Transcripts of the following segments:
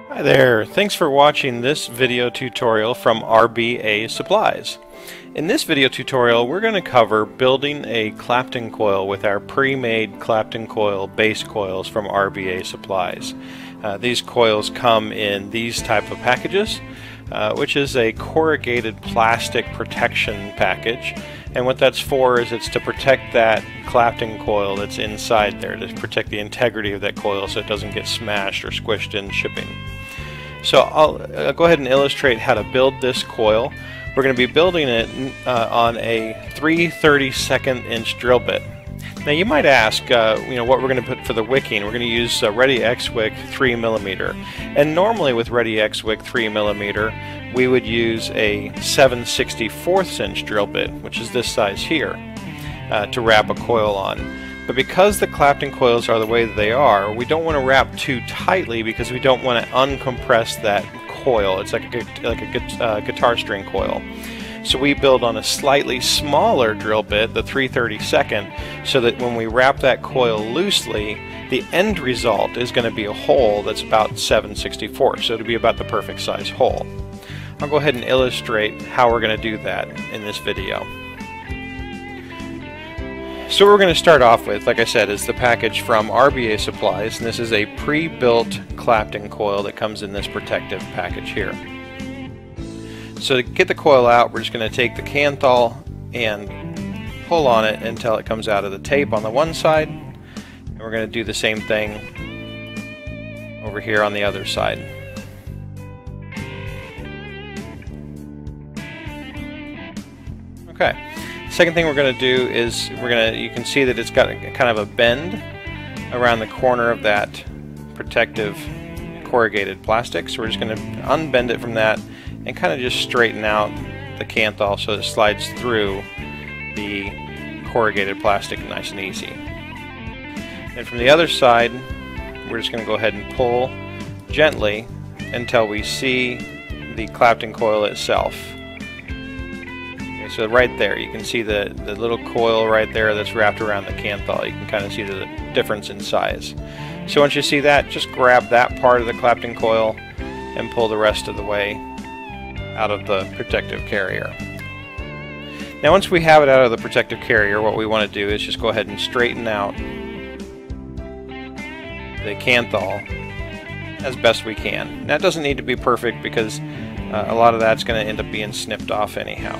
Hi there, thanks for watching this video tutorial from RBA Supplies. In this video tutorial we're going to cover building a Clapton coil with our pre-made Clapton coil base coils from RBA Supplies. These coils come in these type of packages, which is a corrugated plastic protection package. And what that's for is it's to protect that Clapton coil that's inside there, to protect the integrity of that coil so it doesn't get smashed or squished in shipping. So I'll go ahead and illustrate how to build this coil. We're going to be building it on a 3/32 inch drill bit. Now you might ask, what we're going to put for the wicking. We're going to use Ready X Wick 3mm, and normally with Ready X Wick 3mm we would use a 7/64 inch drill bit, which is this size here, to wrap a coil on. But because the Clapton coils are the way that they are, we don't want to wrap too tightly because we don't want to uncompress that coil. It's like a guitar string coil. So we build on a slightly smaller drill bit, the 3/32, so that when we wrap that coil loosely, the end result is going to be a hole that's about 7/64, so it'll be about the perfect size hole. I'll go ahead and illustrate how we're going to do that in this video. So what we're going to start off with, like I said, is the package from RBA Supplies, and this is a pre-built Clapton coil that comes in this protective package here. So to get the coil out, we're just going to take the Kanthal and pull on it until it comes out of the tape on the one side, and we're going to do the same thing over here on the other side. Okay. Second thing we're going to do is you can see that it's got kind of a bend around the corner of that protective corrugated plastic, so we're just going to unbend it from that and kind of just straighten out the Kanthal so it slides through the corrugated plastic nice and easy. And from the other side, we're just going to go ahead and pull gently until we see the Clapton coil itself. Okay, so right there you can see the little coil right there that's wrapped around the Kanthal. You can kind of see the difference in size. So once you see that, just grab that part of the Clapton coil and pull the rest of the way out of the protective carrier. Now once we have it out of the protective carrier, what we want to do is just go ahead and straighten out the Kanthal as best we can. Now it doesn't need to be perfect because a lot of that's going to end up being snipped off anyhow.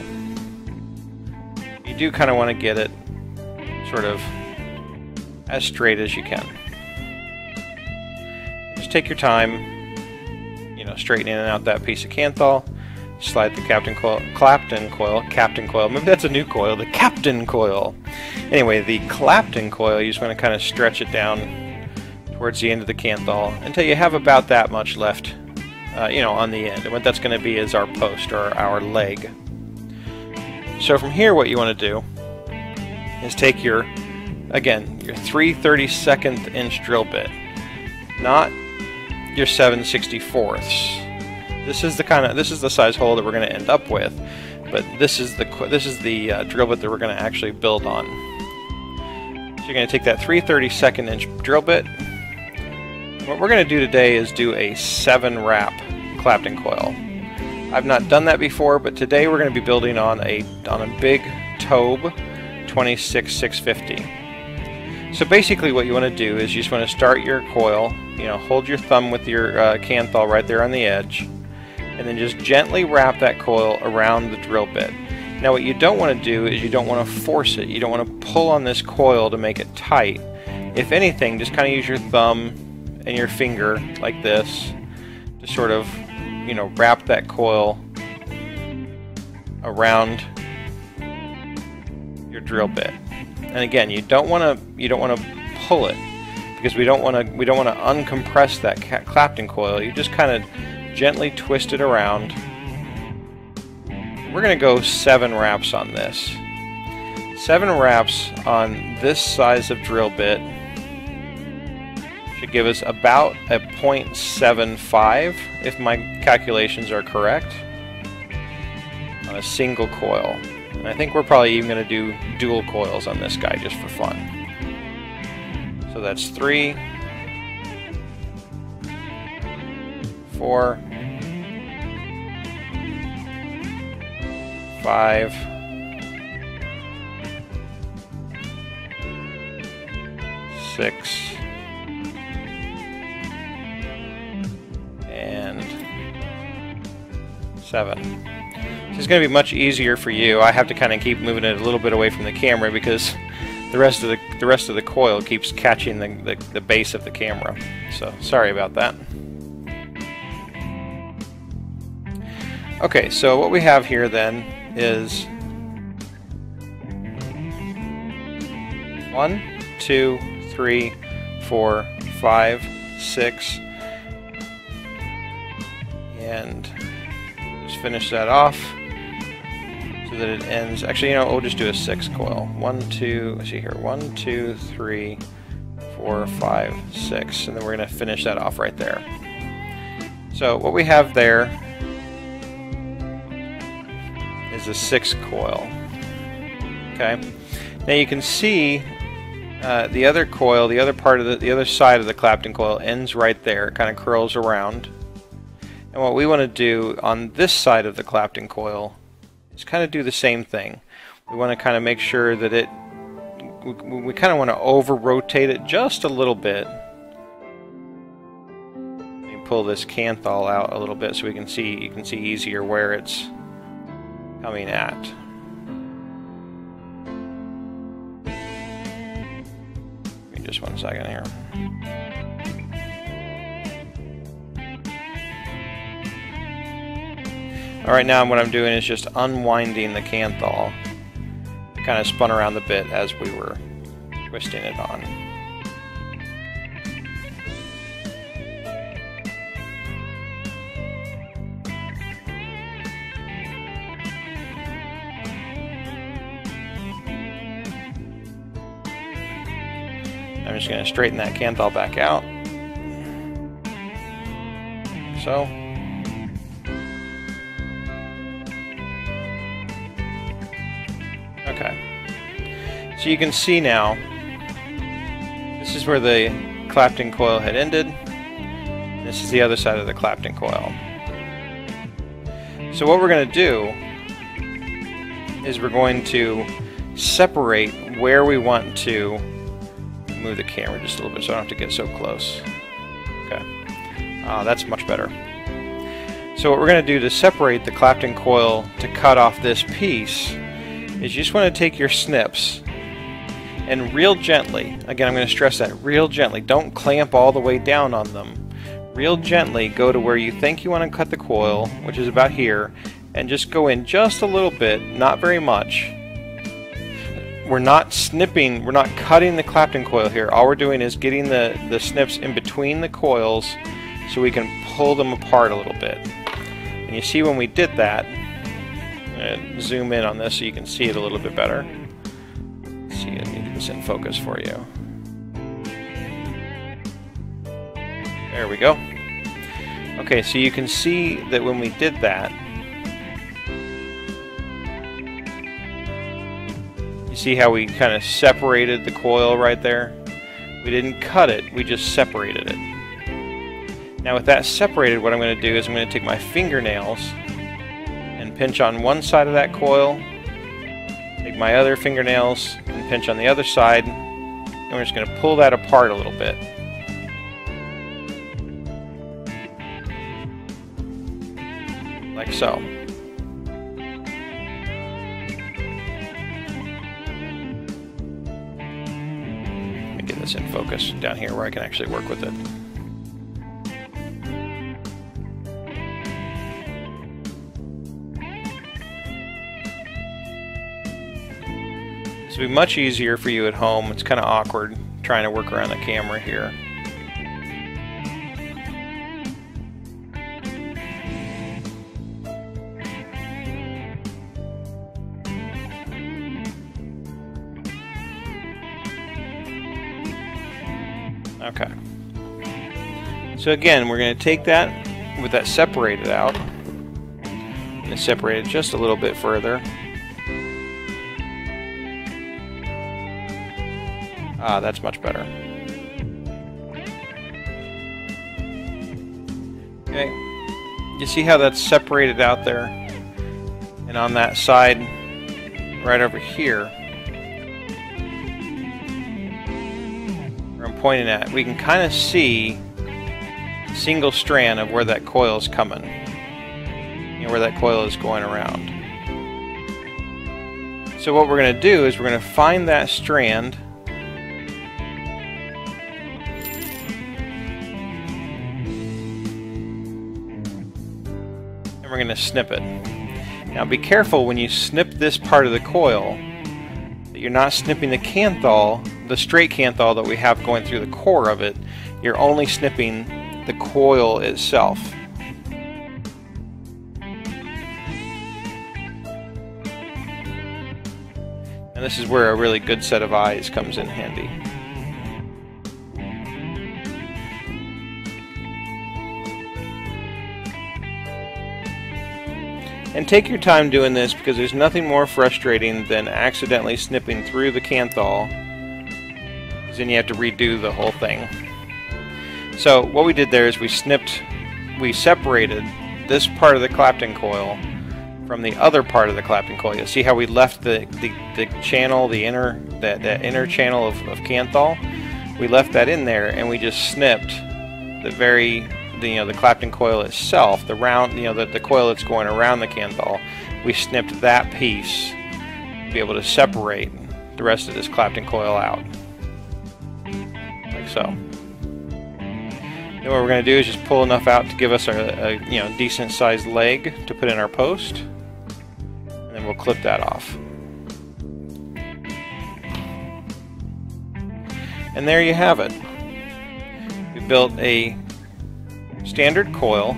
You do kind of want to get it sort of as straight as you can. Just take your time, straightening out that piece of Kanthal. Slide the Clapton coil, maybe that's a new coil, the Clapton coil. Anyway, the Clapton coil, you just want to kind of stretch it down towards the end of the Kanthal until you have about that much left, on the end. And what that's going to be is our post, or our leg. So from here, what you want to do is take your 3/32 inch drill bit, not your 7/64. This is the size hole that we're going to end up with, but this is the drill bit that we're going to actually build on. So you're going to take that 3/32 inch drill bit. What we're going to do today is do a 7-wrap Clapton coil. I've not done that before, but today we're going to be building on a big Tobe 26650. So basically what you want to do is you just want to start your coil, hold your thumb with your Kanthal right there on the edge, and then just gently wrap that coil around the drill bit. Now what you don't want to do is you don't want to force it. You don't want to pull on this coil to make it tight. If anything, just kind of use your thumb and your finger like this to sort of, wrap that coil around your drill bit. And again, you don't want to pull it because we don't want to uncompress that Clapton coil. You just kind of gently twist it around. We're going to go 7 wraps on this. 7 wraps on this size of drill bit should give us about a 0.75, if my calculations are correct, on a single coil. And I think we're probably even going to do dual coils on this guy just for fun. So that's 3, 4, 5, 6, and 7. This is going to be much easier for you. I have to kind of keep moving it a little bit away from the camera because the rest of the coil keeps catching the base of the camera. So sorry about that. Okay, so what we have here then is 1, 2, 3, 4, 5, 6, and just finish that off so that it ends. Actually, you know, we'll just do a 6 coil. 1, 2, let's see here, 1, 2, 3, 4, 5, 6, and then we're going to finish that off right there. So what we have there is a 6 coil. Okay. Now you can see the other coil, the other part of the other side of the Clapton coil ends right there. It kind of curls around. And what we want to do on this side of the Clapton coil is kind of do the same thing. We want to kind of make sure that we kind of want to over rotate it just a little bit. Let me pull this canthal out a little bit so you can see easier where it's coming at. Give me just 1 second here. Alright, now what I'm doing is just unwinding the canthal. It kind of spun around the bit as we were twisting it on. I'm just going to straighten that canthal back out. Like so. Okay. So you can see now, this is where the Clapton coil had ended. This is the other side of the Clapton coil. So what we're going to do is we're going to separate where we want to move the camera just a little bit so I don't have to get so close. Okay. That's much better. So what we're going to do to separate the Clapton coil to cut off this piece is you just want to take your snips and real gently, again I'm going to stress that, real gently, don't clamp all the way down on them. Real gently go to where you think you want to cut the coil, which is about here, and just go in just a little bit, not very much. We're not snipping, we're not cutting the Clapton coil here. All we're doing is getting the snips in between the coils so we can pull them apart a little bit. And you see when we did that, zoom in on this so you can see it a little bit better. Let's see, let me get this in focus for you. There we go. Okay, so you can see that when we did that, you see how we kind of separated the coil right there? We didn't cut it, we just separated it. Now with that separated, what I'm going to do is I'm going to take my fingernails and pinch on one side of that coil, take my other fingernails and pinch on the other side, and we're just going to pull that apart a little bit. Like so. Let me get this in focus down here where I can actually work with it. This will be much easier for you at home. It's kind of awkward trying to work around the camera here. Okay. So again, we're going to take that with that separated out and separate it just a little bit further. That's much better. Okay, you see how that's separated out there? And on that side, right over here, where I'm pointing at, we can kind of see a single strand of where that coil is coming. You know, where that coil is going around. So what we're going to do is we're going to find that strand and we're going to snip it. Now be careful when you snip this part of the coil that you're not snipping the canthal, the straight canthal that we have going through the core of it. You're only snipping the coil itself. And this is where a really good set of eyes comes in handy. And take your time doing this, because there's nothing more frustrating than accidentally snipping through the canthal, because then you have to redo the whole thing. So what we did there is we separated this part of the Clapton coil from the other part of the Clapton coil. You see how we left the channel, that inner channel of canthal? We left that in there, and we just snipped the Clapton coil itself, the round, the coil that's going around the canthal. We snipped that piece to be able to separate the rest of this Clapton coil out, like so. Then what we're going to do is just pull enough out to give us a decent sized leg to put in our post. And then we'll clip that off. And there you have it. We built a standard coil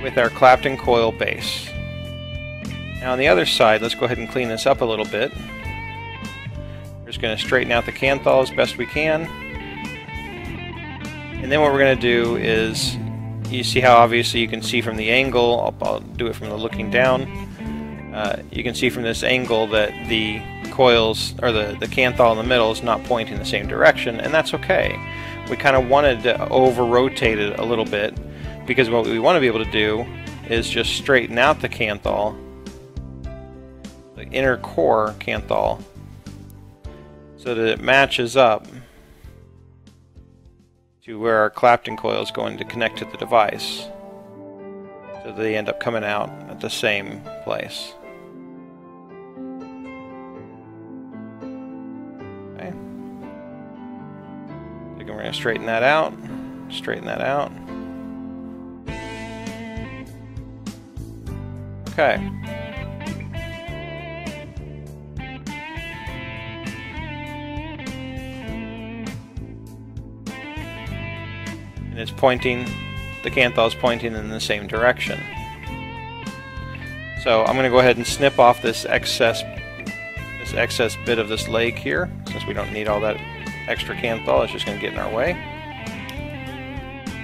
with our Clapton coil base. Now on the other side, let's go ahead and clean this up a little bit. We're just going to straighten out the canthal as best we can. And then what we're going to do is, you see how obviously you can see from the angle, I'll do it from the looking down. You can see from this angle that the coils, or the canthal in the middle, is not pointing the same direction, and that's okay. We kind of wanted to over-rotate it a little bit, because what we want to be able to do is just straighten out the canthal, the inner core canthal, so that it matches up to where our Clapton coil is going to connect to the device, so they end up coming out at the same place. Okay. So we're going to straighten that out, straighten that out. Okay. And it's pointing, the canthal is pointing in the same direction. So I'm going to go ahead and snip off this excess bit of this leg here, since we don't need all that extra canthal. It's just going to get in our way.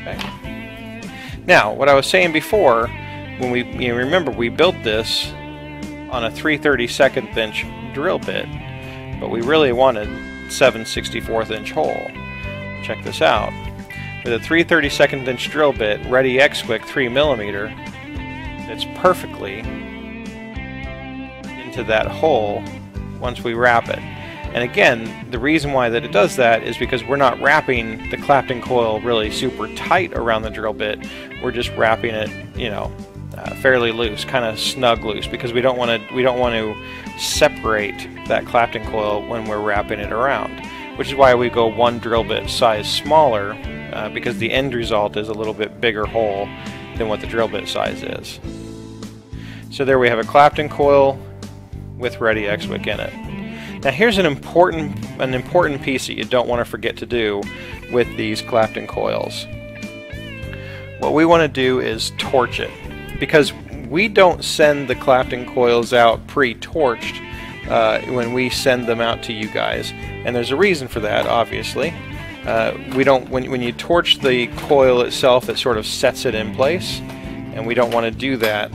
Okay. Now, what I was saying before, when we remember we built this on a 3/32 inch drill bit, but we really wanted 7/64 inch hole. Check this out. With a 3/32 inch drill bit, Ready X-Wick 3mm, fits perfectly into that hole once we wrap it. And again, the reason why that it does that is because we're not wrapping the Clapton coil really super tight around the drill bit. We're just wrapping it, fairly loose, kind of snug loose, because we don't want to separate that Clapton coil when we're wrapping it around. Which is why we go one drill bit size smaller, because the end result is a little bit bigger hole than what the drill bit size is. So there we have a Clapton coil with Ready X-Wick in it. Now here's an important piece that you don't want to forget to do with these Clapton coils. What we want to do is torch it, because we don't send the Clapton coils out pre-torched when we send them out to you guys, and there's a reason for that, obviously. We don't, when you torch the coil itself, it sort of sets it in place, and we don't want to do that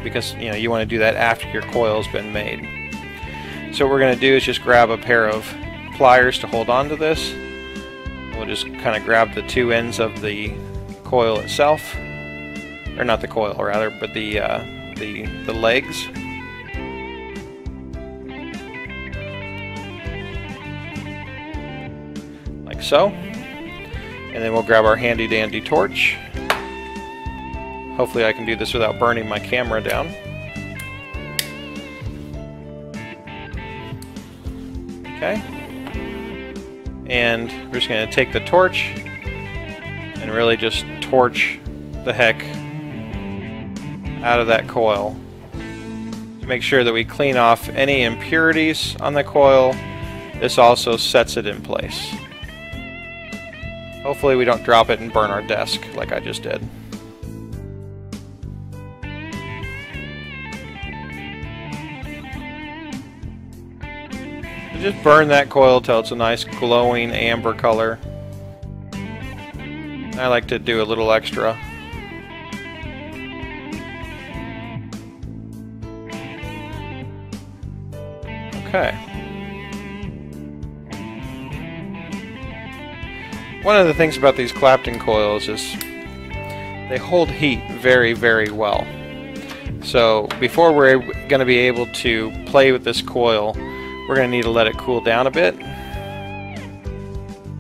because you want to do that after your coil's been made. So what we're going to do is just grab a pair of pliers to hold on to this. We'll just kind of grab the two ends of the coil itself, or not the coil rather, but the legs. Like so. And then we'll grab our handy dandy torch. Hopefully I can do this without burning my camera down. Okay. And we're just going to take the torch and really just torch the heck out of that coil. Make sure that we clean off any impurities on the coil. This also sets it in place. Hopefully we don't drop it and burn our desk like I just did. So just burn that coil till it's a nice glowing amber color. I like to do a little extra. Okay. One of the things about these Clapton coils is they hold heat very, very well. So before we're going to be able to play with this coil, we're going to need to let it cool down a bit.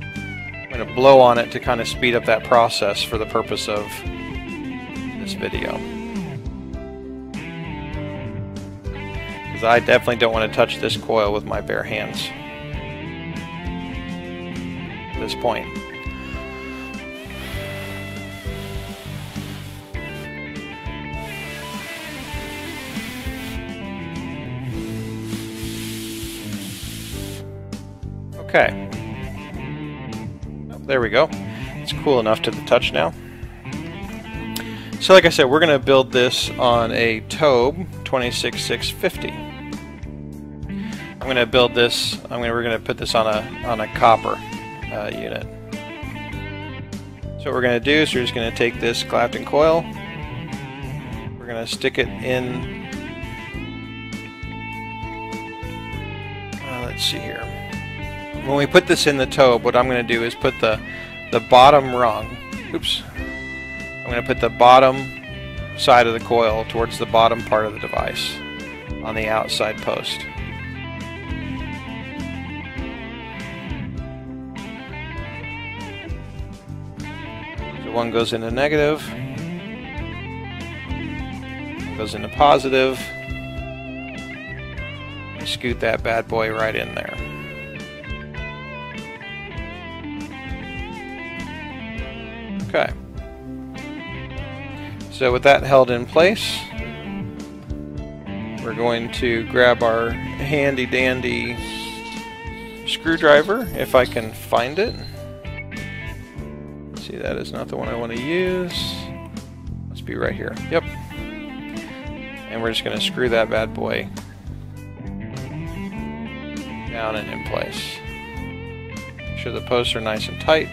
I'm going to blow on it to kind of speed up that process for the purpose of this video. Because I definitely don't want to touch this coil with my bare hands at this point. Okay. Oh, there we go. It's cool enough to the touch now. So like I said, we're going to build this on a Tobe 26650. I'm going to build this. We're going to put this on a copper unit. So what we're going to do is we're just going to take this Clapton coil. We're going to stick it in. Let's see here. When we put this in the Tobe, what I'm going to do is put the bottom rung. Oops. I'm going to put the bottom side of the coil towards the bottom part of the device on the outside post. So one goes into negative, one goes into positive, and scoot that bad boy right in there. Okay. So with that held in place, we're going to grab our handy dandy screwdriver, if I can find it. See, that is not the one I want to use. Must be right here. Yep. And we're just going to screw that bad boy down and in place. Make sure the posts are nice and tight.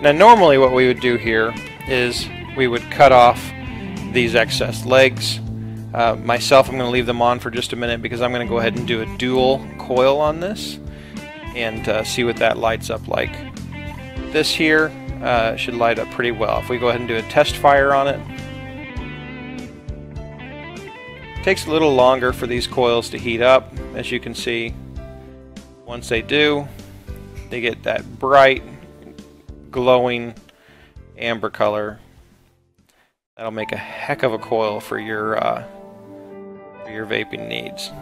Now normally what we would do here is we would cut off these excess legs. Myself, I'm going to leave them on for just a minute because I'm going to go ahead and do a dual coil on this and see what that lights up like. This here should light up pretty well. If we go ahead and do a test fire on it. It takes a little longer for these coils to heat up, as you can see. Once they do, they get that bright glowing amber color. That'll make a heck of a coil for your vaping needs.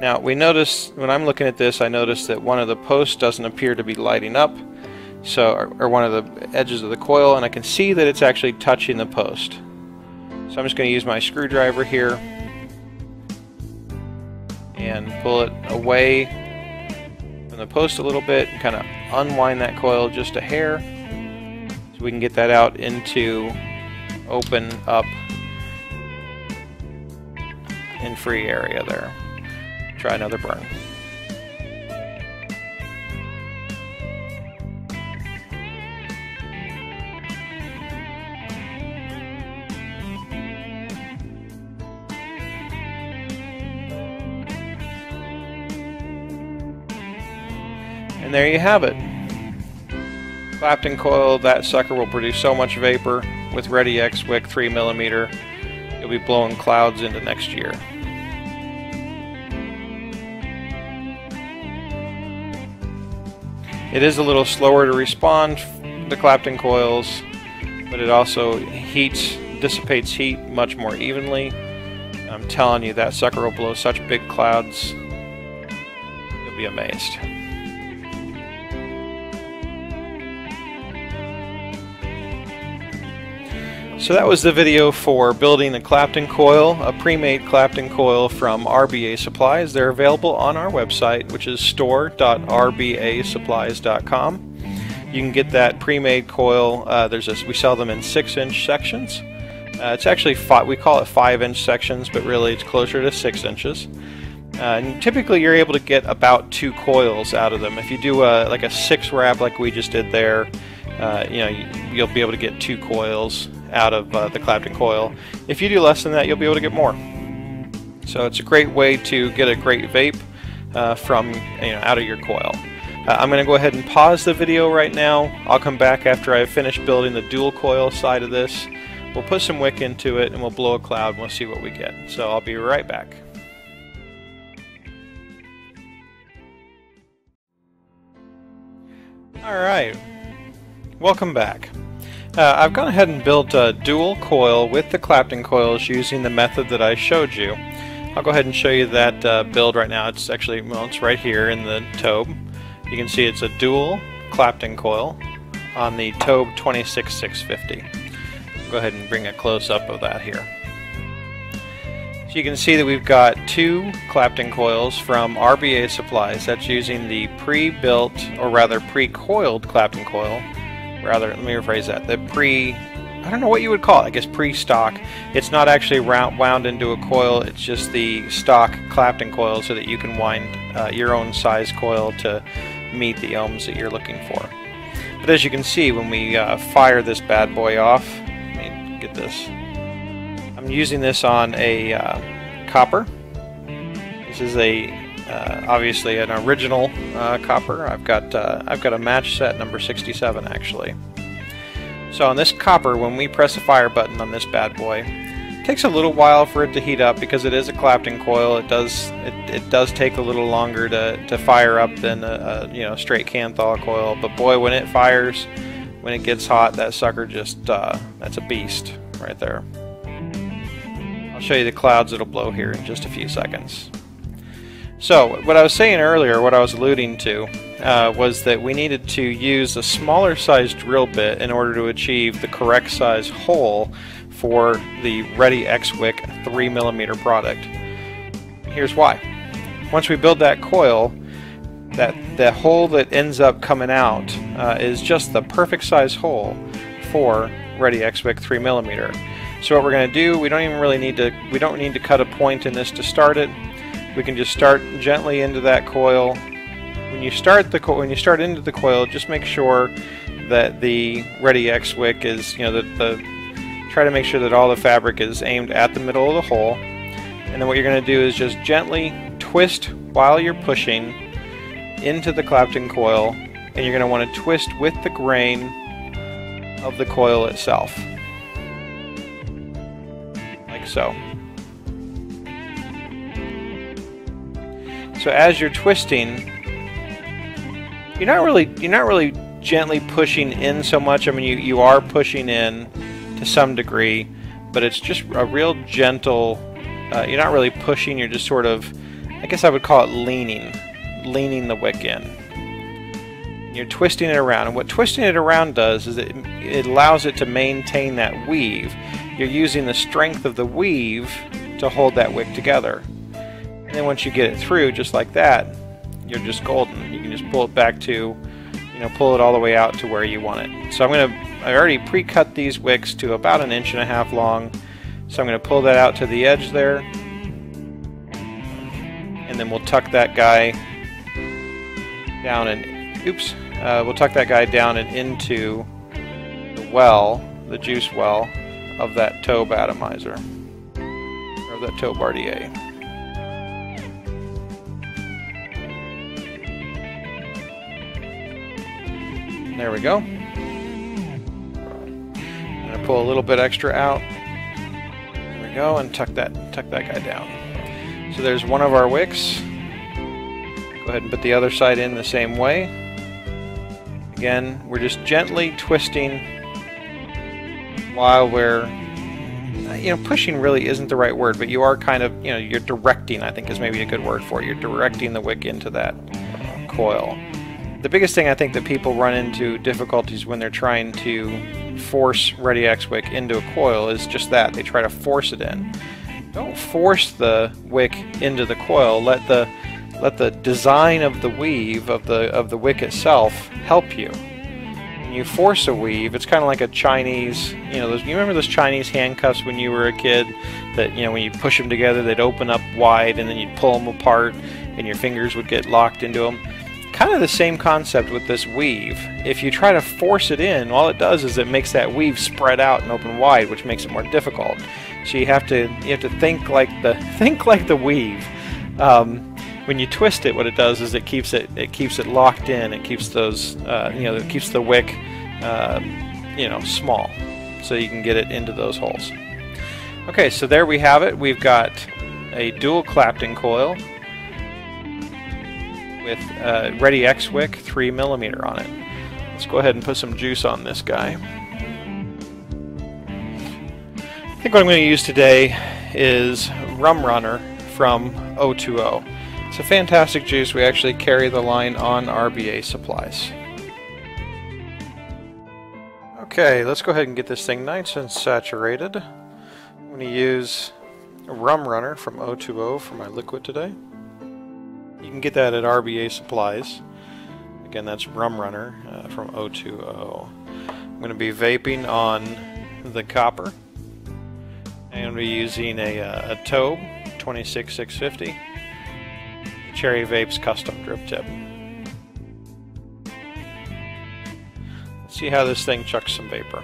Now we notice when I'm looking at this, I notice that one of the posts doesn't appear to be lighting up, so or one of the edges of the coil, and I can see that it's actually touching the post. So I'm just going to use my screwdriver here and pull it away from the post a little bit and kind of unwind that coil just a hair so we can get that out into open up and free area there. Try another burn. And there you have it. Clapton coil, that sucker will produce so much vapor. With Ready X wick 3mm, you'll be blowing clouds into next year. It is a little slower to respond, the Clapton coils, but it also dissipates heat much more evenly. I'm telling you, that sucker will blow such big clouds, you'll be amazed. So that was the video for building a Clapton coil, a pre-made Clapton coil from RBA Supplies. They're available on our website, which is store.rbasupplies.com. You can get that pre-made coil. We sell them in 6-inch sections. It's actually we call it 5-inch sections, but really it's closer to 6 inches. And typically you're able to get about 2 coils out of them. If you do like a 6 wrap like we just did there, you'll be able to get 2 coils out of the Clapton coil. If you do less than that, you'll be able to get more. So it's a great way to get a great vape from out of your coil. I'm going to go ahead and pause the video right now. I'll come back after I've finished building the dual coil side of this. We'll put some wick into it and we'll blow a cloud and we'll see what we get. So I'll be right back. Alright, welcome back. I've gone ahead and built a dual coil with the Clapton coils using the method that I showed you. I'll go ahead and show you that build right now. It's actually, well, it's right here in the Tobe. You can see it's a dual Clapton coil on the Tobe 26650. Go ahead and bring a close-up of that here. So you can see that we've got 2 Clapton coils from RBA Supplies. That's using the pre-built, or rather pre-coiled Clapton coil. Rather, let me rephrase that. I don't know what you would call it, I guess pre-stock. It's not actually wound into a coil, it's just the stock Clapton coil so that you can wind your own size coil to meet the ohms that you're looking for. But as you can see, when we fire this bad boy off, let me get this. I'm using this on a copper. This is obviously an original copper. I've got a match set number 67 actually. So on this copper, when we press the fire button on this bad boy, it takes a little while for it to heat up because it is a Clapton coil. It does take a little longer to fire up than a straight Canthal coil. But boy, when it fires, when it gets hot, that sucker just that's a beast right there. I'll show you the clouds it'll blow here in just a few seconds. So what I was saying earlier, what I was alluding to, was that we needed to use a smaller size drill bit in order to achieve the correct size hole for the Ready X wick 3mm product. Here's why. Once we build that coil, the hole that ends up coming out is just the perfect size hole for Ready X wick 3mm. So what we're going to do, we don't need to cut a point in this to start it. We can just start gently into that coil. When you start into the coil, just make sure that the Ready X wick is, try to make sure that all the fabric is aimed at the middle of the hole. And then what you're going to do is just gently twist while you're pushing into the Clapton coil, and you're going to want to twist with the grain of the coil itself, like so. So as you're twisting, you're not really gently pushing in so much. I mean, you are pushing in to some degree, but it's just a real gentle. You're not really pushing. You're just sort of, I guess I would call it leaning the wick in. You're twisting it around, and what twisting it around does is it allows it to maintain that weave. You're using the strength of the weave to hold that wick together. And then once you get it through, just like that, you're just golden. You can just pull it back to, pull it all the way out to where you want it. So I already pre-cut these wicks to about 1.5 inches long. So I'm going to pull that out to the edge there. And then we'll tuck that guy down we'll tuck that guy down and into the juice well of that Tobe atomizer, or that Tobe RDA. There we go. I'm going to pull a little bit extra out. There we go, and tuck that guy down. So there's one of our wicks. Go ahead and put the other side in the same way. Again, we're just gently twisting while we're, pushing really isn't the right word, but you are kind of, you're directing, I think is maybe a good word for it. You're directing the wick into that coil. The biggest thing I think that people run into difficulties when they're trying to force Ready X wick into a coil is just that. They try to force it in. Don't force the wick into the coil. Let the design of the weave of the wick itself help you. When you force a weave, it's kind of like a Chinese, you remember those Chinese handcuffs when you were a kid that, when you push them together, they'd open up wide and then you'd pull them apart and your fingers would get locked into them. Kind of the same concept with this weave. If you try to force it in, all it does is it makes that weave spread out and open wide, which makes it more difficult. So you have to think like the weave. When you twist it, what it does is it keeps it locked in. It keeps those it keeps the wick small, so you can get it into those holes. Okay, so there we have it. We've got a dual Clapton coil with Ready X wick 3mm on it. Let's go ahead and put some juice on this guy. I think what I'm going to use today is Rum Runner from O2O. It's a fantastic juice. We actually carry the line on RBA supplies. Okay, let's go ahead and get this thing nice and saturated. I'm going to use Rum Runner from O2O for my liquid today. You can get that at RBA supplies. Again, that's Rum Runner from O2O. I'm going to be vaping on the copper. I'm going to be using a Tobe 26650. Cherry Vape's custom drip tip. Let's see how this thing chucks some vapor.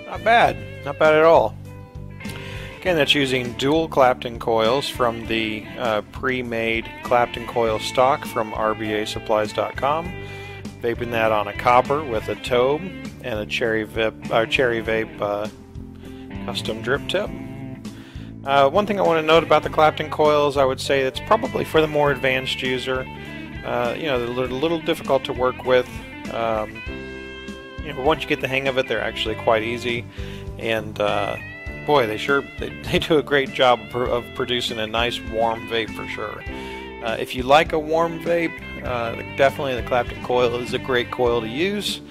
Not bad. Not bad at all. Again, that's using dual Clapton coils from the pre-made Clapton coil stock from rbasupplies.com. Vaping that on a copper with a Tobe and a Cherry Vape custom drip tip. One thing I want to note about the Clapton coils, I would say it's probably for the more advanced user. They're a little difficult to work with. Once you get the hang of it, they're actually quite easy, and boy, they do a great job of producing a nice warm vape for sure. If you like a warm vape, definitely the Clapton coil is a great coil to use.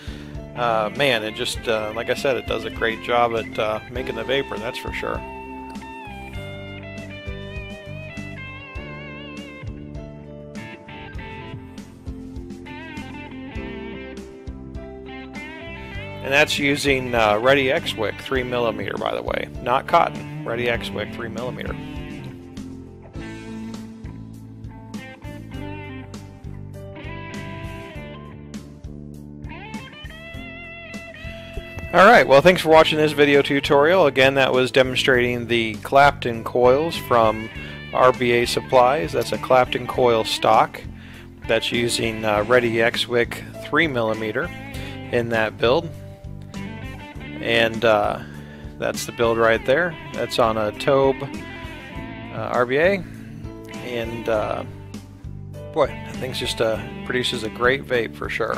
Man, it just like I said, it does a great job at making the vapor, that's for sure. And that's using Ready X wick 3mm, by the way, not cotton. Ready X wick 3mm. Alright, well, thanks for watching this video tutorial. Again, that was demonstrating the Clapton coils from RBA Supplies. That's a Clapton coil stock. That's using Ready X wick 3mm in that build. And that's the build right there. That's on a Tobe RBA, and boy, that thing's just produces a great vape for sure.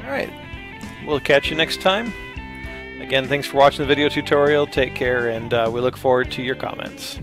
Alright, we'll catch you next time. Again, thanks for watching the video tutorial. Take care, and we look forward to your comments.